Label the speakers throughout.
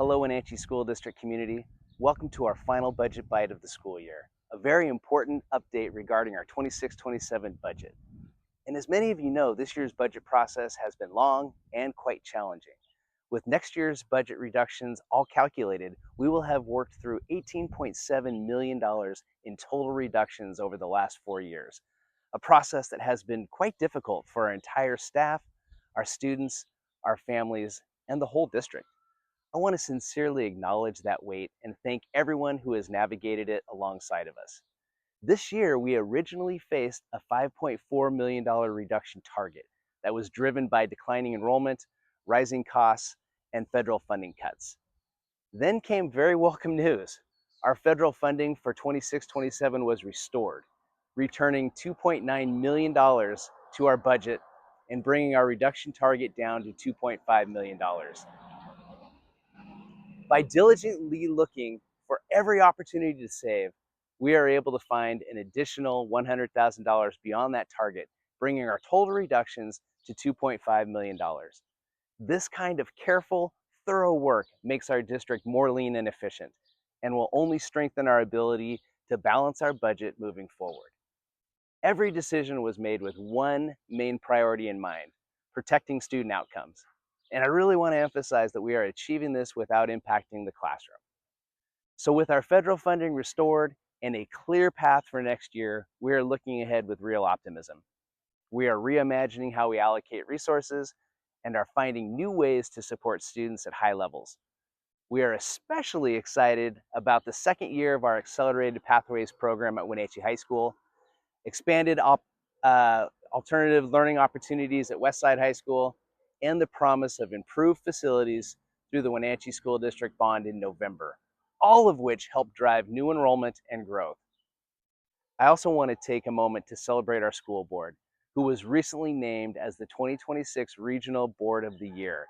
Speaker 1: Hello, Wenatchee School District community. Welcome to our final budget bite of the school year, a very important update regarding our 26-27 budget. And as many of you know, this year's budget process has been long and quite challenging. With next year's budget reductions all calculated, we will have worked through $18.7 million in total reductions over the last 4 years, a process that has been quite difficult for our entire staff, our students, our families, and the whole district. I want to sincerely acknowledge that weight and thank everyone who has navigated it alongside of us. This year, we originally faced a $5.4 million reduction target that was driven by declining enrollment, rising costs, and federal funding cuts. Then came very welcome news. Our federal funding for 26-27 was restored, returning $2.9 million to our budget and bringing our reduction target down to $2.5 million. By diligently looking for every opportunity to save, we are able to find an additional $100,000 beyond that target, bringing our total reductions to $2.5 million. This kind of careful, thorough work makes our district more lean and efficient and will only strengthen our ability to balance our budget moving forward. Every decision was made with one main priority in mind: protecting student outcomes. And I really want to emphasize that we are achieving this without impacting the classroom. So with our federal funding restored and a clear path for next year, we are looking ahead with real optimism. We are reimagining how we allocate resources and are finding new ways to support students at high levels. We are especially excited about the second year of our Accelerated Pathways program at Wenatchee High School, expanded alternative learning opportunities at Westside High School, and the promise of improved facilities through the Wenatchee School District bond in November, all of which help drive new enrollment and growth. I also want to take a moment to celebrate our school board, who was recently named as the 2026 Regional Board of the Year,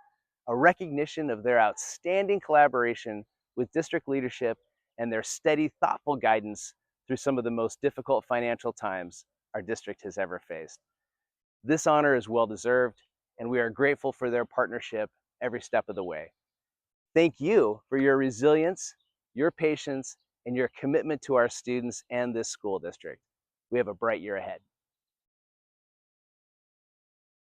Speaker 1: a recognition of their outstanding collaboration with district leadership and their steady, thoughtful guidance through some of the most difficult financial times our district has ever faced. This honor is well-deserved, and we are grateful for their partnership every step of the way. Thank you for your resilience, your patience, and your commitment to our students and this school district. We have a bright year ahead.